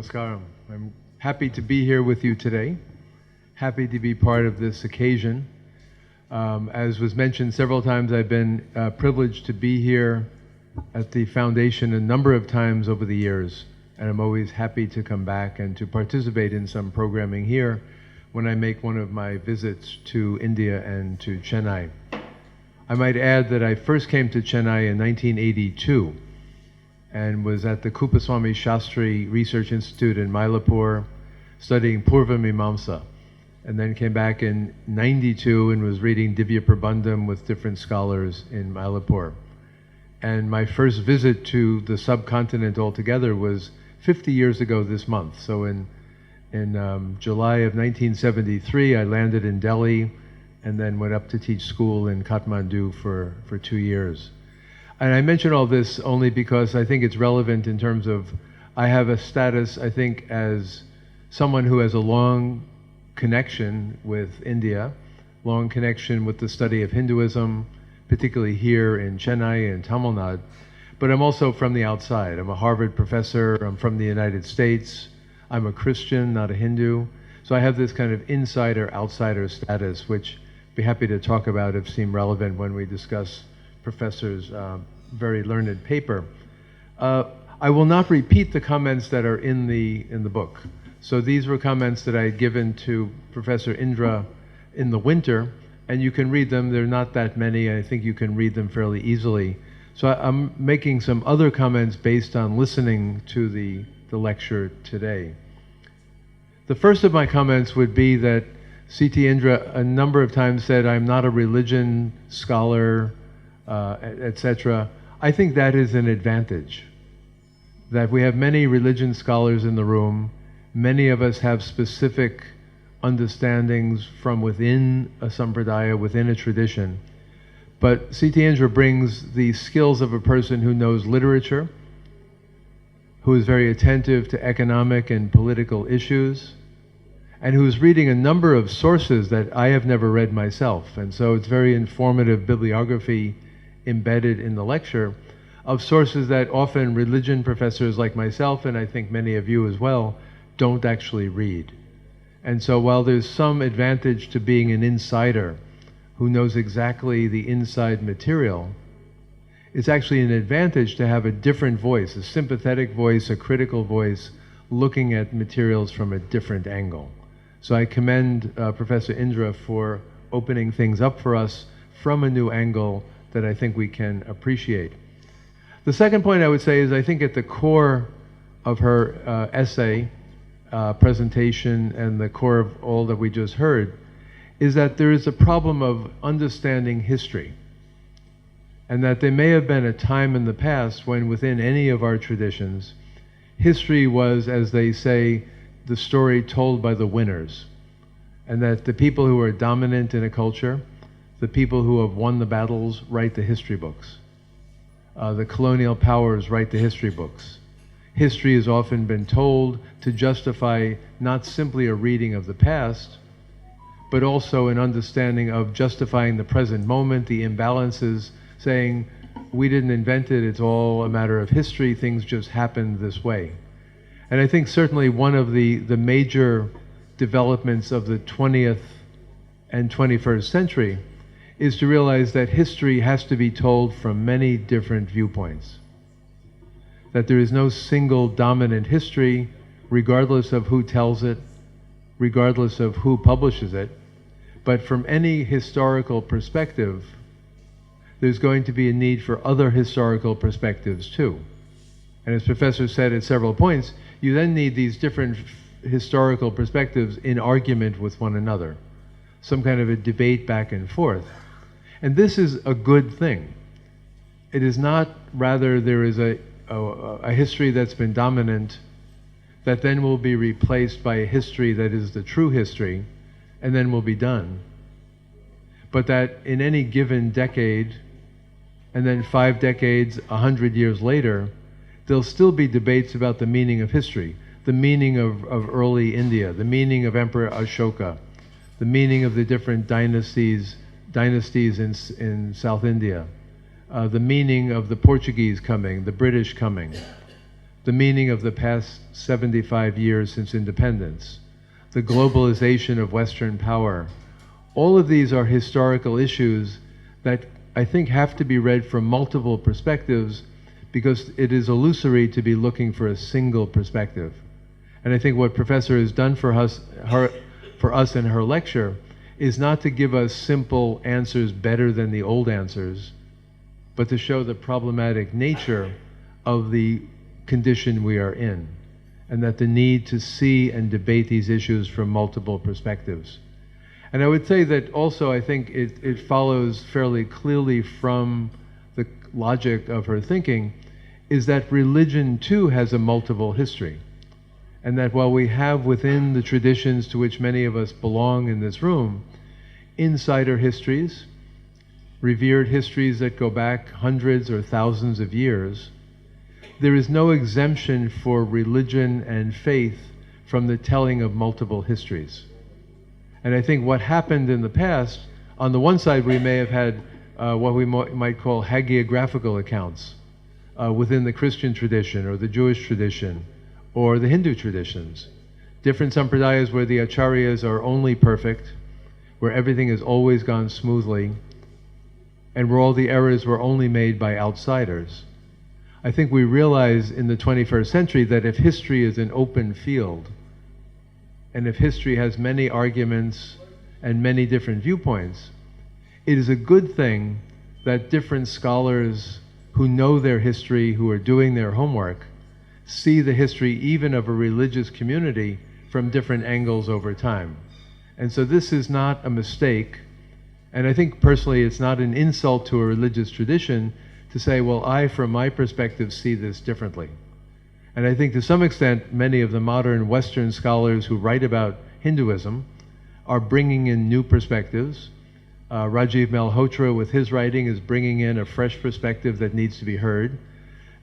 Namaskaram. I'm happy to be here with you today. Happy to be part of this occasion. As was mentioned several times, I've been privileged to be here at the foundation a number of times over the years, and I'm always happy to come back and to participate in some programming here when I make one of my visits to India and to Chennai. I might add that I first came to Chennai in 1982 and was at the Swami Shastri Research Institute in Mylapore studying Purva Mimamsa, and then came back in 92 and was reading Divya Prabandham with different scholars in Mylapore. And my first visit to the subcontinent altogether was 50 years ago this month. So in July of 1973, I landed in Delhi and then went up to teach school in Kathmandu for 2 years. And I mention all this only because I think it's relevant in terms of I have a status, I think, as someone who has a long connection with India, long connection with the study of Hinduism, particularly here in Chennai and Tamil Nadu. But I'm also from the outside. I'm a Harvard professor. I'm from the United States. I'm a Christian, not a Hindu. So I have this kind of insider-outsider status, which I'd be happy to talk about if seem relevant when we discuss Professor's very learned paper. I will not repeat the comments that are in the book. So these were comments that I had given to Professor Indra in the winter, and you can read them. They're not that many. I think you can read them fairly easily. So I'm making some other comments based on listening to the lecture today. The first of my comments would be that C.T. Indra a number of times said, I'm not a religion scholar, etc. I think that is an advantage, that we have many religion scholars in the room. Many of us have specific understandings from within a sampradaya, within a tradition. But C.T. Indra brings the skills of a person who knows literature, who is very attentive to economic and political issues, and who's reading a number of sources that I have never read myself. And so it's very informative bibliography embedded in the lecture of sources that often religion professors like myself, and I think many of you as well, don't actually read. And so while there's some advantage to being an insider who knows exactly the inside material, it's actually an advantage to have a different voice, a sympathetic voice, a critical voice, looking at materials from a different angle. So I commend Professor Indra for opening things up for us from a new angle that I think we can appreciate. The second point I would say is I think at the core of her essay, presentation, and the core of all that we just heard is that there is a problem of understanding history, and that there may have been a time in the past when within any of our traditions, history was, as they say, the story told by the winners, and that the people who are dominant in a culture, the people who have won the battles, write the history books. The colonial powers write the history books. History has often been told to justify not simply a reading of the past, but also an understanding of justifying the present moment, the imbalances, saying, we didn't invent it, it's all a matter of history, things just happened this way. And I think certainly one of the major developments of the 20th and 21st century is to realize that history has to be told from many different viewpoints. That there is no single dominant history, regardless of who tells it, regardless of who publishes it, but from any historical perspective, there's going to be a need for other historical perspectives too. And as Professor said at several points, you then need these different historical perspectives in argument with one another, some kind of a debate back and forth. And this is a good thing. It is not rather there is a history that's been dominant that then will be replaced by a history that is the true history and then will be done. But that in any given decade, and then 5 decades, 100 years later, there'll still be debates about the meaning of history, the meaning of early India, the meaning of Emperor Ashoka, the meaning of the different dynasties in South India, the meaning of the Portuguese coming, the British coming, the meaning of the past 75 years since independence, the globalization of Western power. All of these are historical issues that I think have to be read from multiple perspectives, because it is illusory to be looking for a single perspective. And I think what Professor has done for us in her lecture is not to give us simple answers better than the old answers, but to show the problematic nature of the condition we are in, and that the need to see and debate these issues from multiple perspectives. And I would say that also I think it follows fairly clearly from the logic of her thinking, is that religion too has a multiple history. And that while we have within the traditions to which many of us belong in this room, insider histories, revered histories that go back hundreds or thousands of years, there is no exemption for religion and faith from the telling of multiple histories. And I think what happened in the past, on the one side we may have had what we might call hagiographical accounts within the Christian tradition or the Jewish tradition or the Hindu traditions. Different sampradayas where the acharyas are only perfect, where everything has always gone smoothly, and where all the errors were only made by outsiders. I think we realize in the 21st century that if history is an open field, and if history has many arguments and many different viewpoints, it is a good thing that different scholars who know their history, who are doing their homework, see the history even of a religious community from different angles over time. And so this is not a mistake, and I think personally it's not an insult to a religious tradition to say, well, I, from my perspective, see this differently. And I think to some extent, many of the modern Western scholars who write about Hinduism are bringing in new perspectives. Rajiv Malhotra, with his writing, is bringing in a fresh perspective that needs to be heard.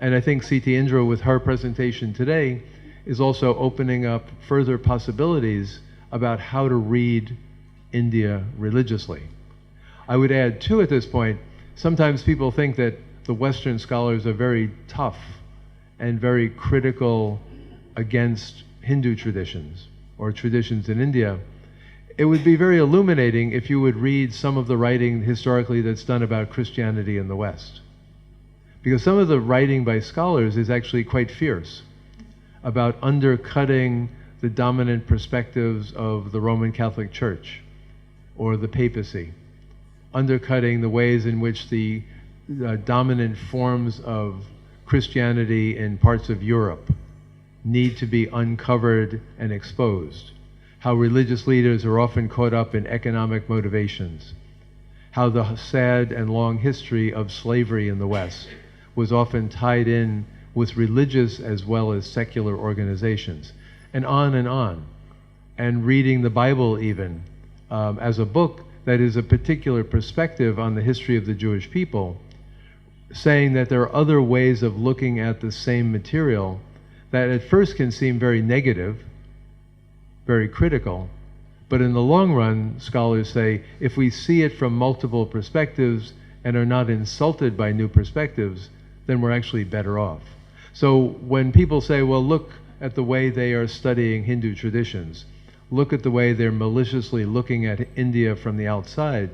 And I think C.T. Indra, with her presentation today, is also opening up further possibilities about how to read India religiously. I would add, too, at this point, sometimes people think that the Western scholars are very tough and very critical against Hindu traditions or traditions in India. It would be very illuminating if you would read some of the writing historically that's done about Christianity in the West. Because some of the writing by scholars is actually quite fierce about undercutting the dominant perspectives of the Roman Catholic Church or the papacy, undercutting the ways in which the dominant forms of Christianity in parts of Europe need to be uncovered and exposed, how religious leaders are often caught up in economic motivations, how the sad and long history of slavery in the West was often tied in with religious as well as secular organizations, and on and on. And reading the Bible even as a book that is a particular perspective on the history of the Jewish people, saying that there are other ways of looking at the same material that at first can seem very negative, very critical, but in the long run, scholars say, if we see it from multiple perspectives and are not insulted by new perspectives, then we're actually better off. So when people say, well, look at the way they are studying Hindu traditions, look at the way they're maliciously looking at India from the outside,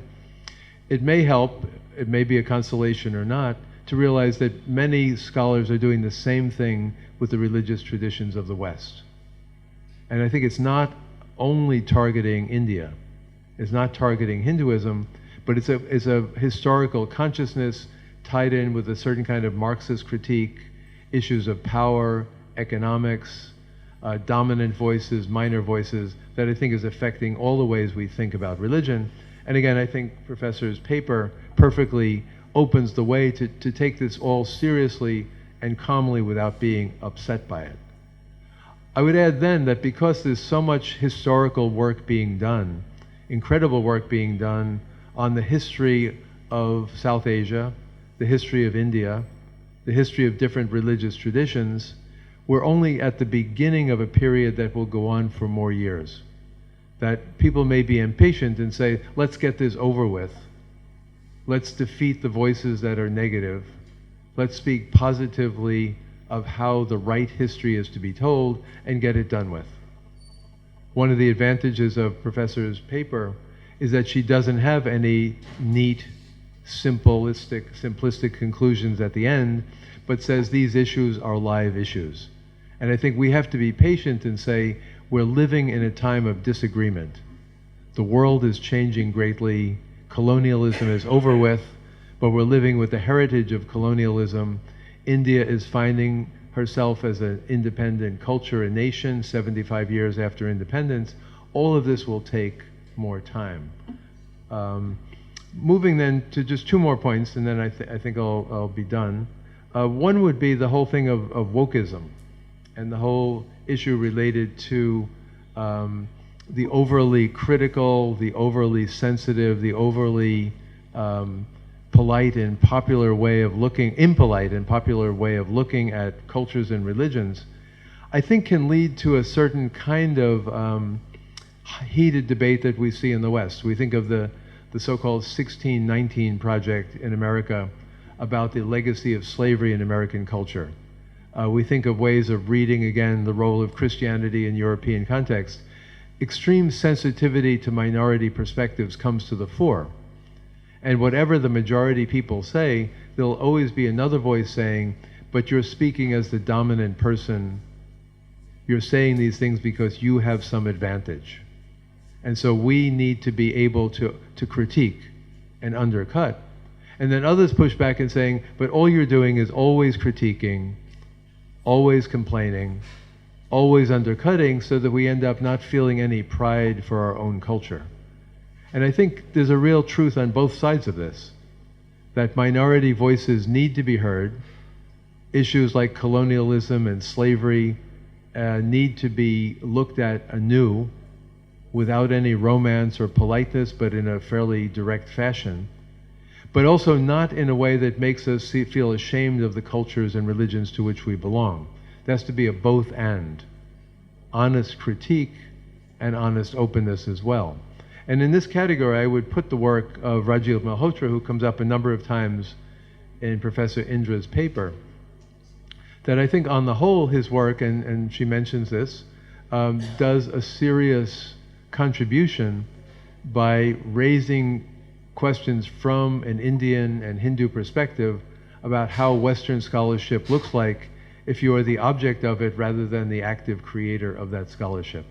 it may help, it may be a consolation or not, to realize that many scholars are doing the same thing with the religious traditions of the West. And I think it's not only targeting India, it's not targeting Hinduism, but it's a historical consciousness tied in with a certain kind of Marxist critique, issues of power, economics, dominant voices, minor voices, that I think is affecting all the ways we think about religion. And again, I think Professor's paper perfectly opens the way to take this all seriously and calmly without being upset by it. I would add then that because there's so much historical work being done, incredible work being done on the history of South Asia, the history of India, the history of different religious traditions, we're only at the beginning of a period that will go on for more years. That people may be impatient and say, let's get this over with. Let's defeat the voices that are negative. Let's speak positively of how the right history is to be told and get it done with. One of the advantages of Professor's paper is that she doesn't have any neat, simplistic conclusions at the end, but says these issues are live issues. And I think we have to be patient and say we're living in a time of disagreement. The world is changing greatly. Colonialism is over with, but we're living with the heritage of colonialism. India is finding herself as an independent culture, a nation, 75 years after independence. All of this will take more time. Moving then to just two more points, and then I think I'll be done. One would be the whole thing of Wokism and the whole issue related to the overly critical, the overly sensitive, the overly polite and popular way of looking, impolite and popular way of looking at cultures and religions, I think can lead to a certain kind of heated debate that we see in the West. We think of the so-called 1619 project in America about the legacy of slavery in American culture. We think of ways of reading, again, the role of Christianity in European context. Extreme sensitivity to minority perspectives comes to the fore. And whatever the majority people say, there'll always be another voice saying, but you're speaking as the dominant person. You're saying these things because you have some advantage. And so we need to be able to critique and undercut. And then others push back and saying, but all you're doing is always critiquing, always complaining, always undercutting, so that we end up not feeling any pride for our own culture. And I think there's a real truth on both sides of this, that minority voices need to be heard. Issues like colonialism and slavery need to be looked at anew without any romance or politeness, but in a fairly direct fashion. But also not in a way that makes us feel ashamed of the cultures and religions to which we belong. There has to be a both and. Honest critique and honest openness as well. And in this category, I would put the work of Rajiv Malhotra, who comes up a number of times in Professor Indra's paper, that I think on the whole his work, and she mentions this, does a serious contribution by raising questions from an Indian and Hindu perspective about how Western scholarship looks like if you are the object of it rather than the active creator of that scholarship.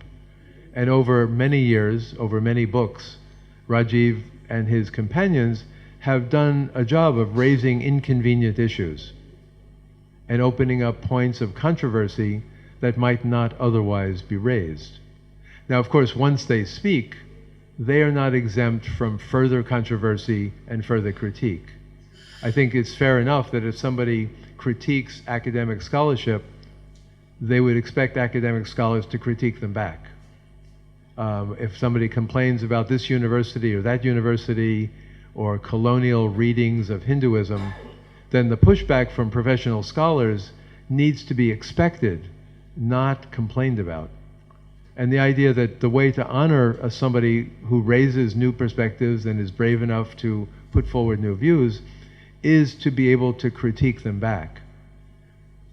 And over many years, over many books, Rajiv and his companions have done a job of raising inconvenient issues and opening up points of controversy that might not otherwise be raised. Now, of course, once they speak, they are not exempt from further controversy and further critique. I think it's fair enough that if somebody critiques academic scholarship, they would expect academic scholars to critique them back. If somebody complains about this university or that university or colonial readings of Hinduism, then the pushback from professional scholars needs to be expected, not complained about. And the idea that the way to honor somebody who raises new perspectives and is brave enough to put forward new views is to be able to critique them back.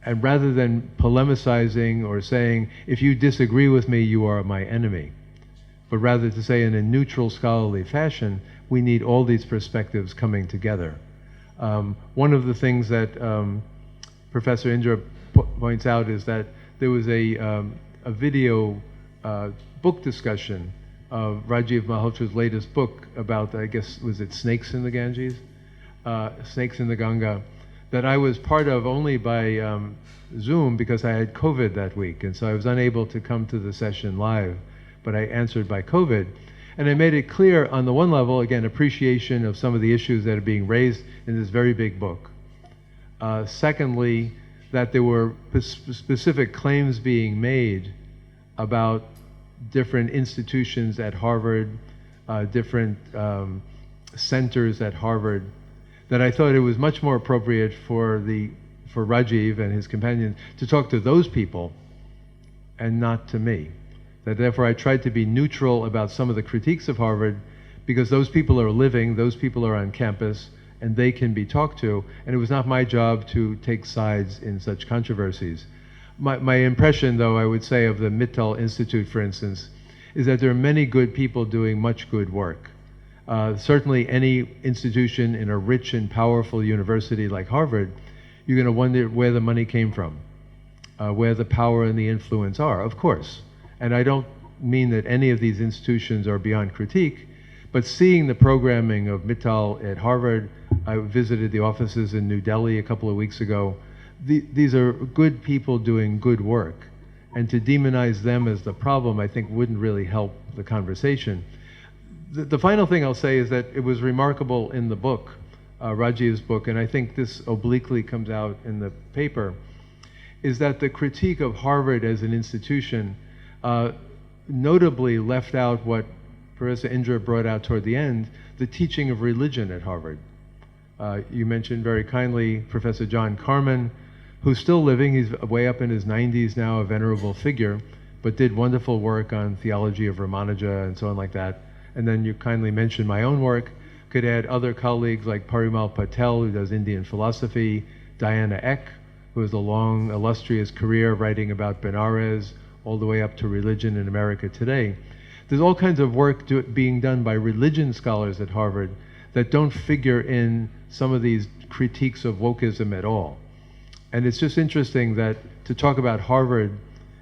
And rather than polemicizing or saying, if you disagree with me, you are my enemy, but rather to say in a neutral scholarly fashion, we need all these perspectives coming together. One of the things that Professor Indra points out is that there was a video book discussion of Rajiv Malhotra's latest book about, I guess, was it Snakes in the Ganges? Snakes in the Ganga, that I was part of only by Zoom because I had COVID that week, and so I was unable to come to the session live, but I answered by COVID. And I made it clear on the one level, again, appreciation of some of the issues that are being raised in this very big book. Secondly, that there were specific claims being made about different institutions at Harvard, different centers at Harvard, that I thought it was much more appropriate for Rajiv and his companions to talk to those people and not to me. That therefore I tried to be neutral about some of the critiques of Harvard because those people are living, those people are on campus, and they can be talked to, and it was not my job to take sides in such controversies. My impression, though, I would say, of the Mittal Institute, for instance, is that there are many good people doing much good work. Certainly any institution in a rich and powerful university like Harvard, you're going to wonder where the money came from, where the power and the influence are, of course. And I don't mean that any of these institutions are beyond critique, but seeing the programming of Mittal at Harvard, I visited the offices in New Delhi a couple of weeks ago. These are good people doing good work. And to demonize them as the problem, I think, wouldn't really help the conversation. The final thing I'll say is that it was remarkable in the book, Rajiv's book, and I think this obliquely comes out in the paper, is that the critique of Harvard as an institution notably left out what Professor Indra brought out toward the end, the teaching of religion at Harvard. You mentioned very kindly Professor John Carman, who's still living. He's way up in his 90s now, a venerable figure, but did wonderful work on theology of Ramanuja and so on like that. And then you kindly mentioned my own work. Could add other colleagues like Parimal Patel, who does Indian philosophy, Diana Eck, who has a long, illustrious career writing about Benares, all the way up to religion in America today. There's all kinds of work being done by religion scholars at Harvard that don't figure in some of these critiques of Wokism at all. And it's just interesting that to talk about Harvard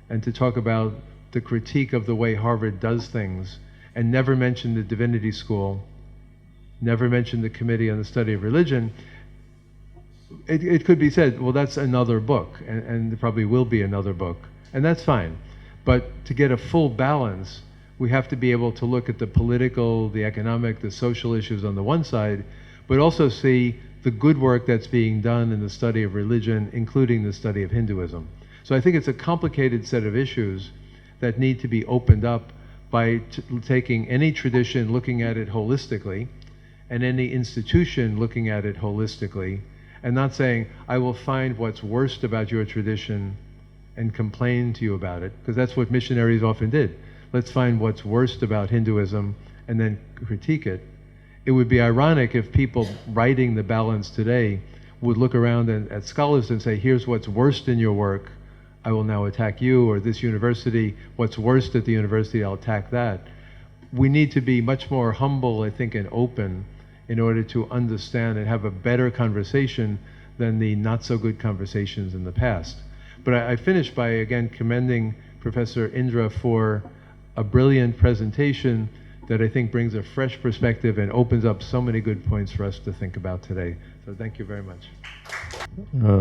and to talk about the critique of the way Harvard does things and never mention the Divinity School, never mention the Committee on the Study of Religion, it could be said, well, that's another book, and there probably will be another book, and that's fine. But to get a full balance, we have to be able to look at the political, the economic, the social issues on the one side, but also see the good work that's being done in the study of religion, including the study of Hinduism. So I think it's a complicated set of issues that need to be opened up by taking any tradition, looking at it holistically, and any institution looking at it holistically, and not saying, I will find what's worst about your tradition and complain to you about it, because that's what missionaries often did. Let's find what's worst about Hinduism and then critique it. It would be ironic if people writing the balance today would look around at scholars and say, here's what's worst in your work, I will now attack you, or this university, what's worst at the university, I'll attack that. We need to be much more humble, I think, and open in order to understand and have a better conversation than the not so good conversations in the past. But I finished by, again, commending Professor Indra for a brilliant presentation that I think brings a fresh perspective and opens up so many good points for us to think about today. So thank you very much.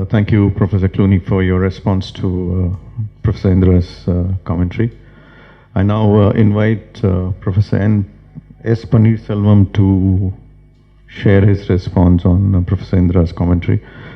Thank you, Professor Clooney, for your response to Professor Indra's commentary. I now invite Professor S. Paneerselvam to share his response on Professor Indra's commentary.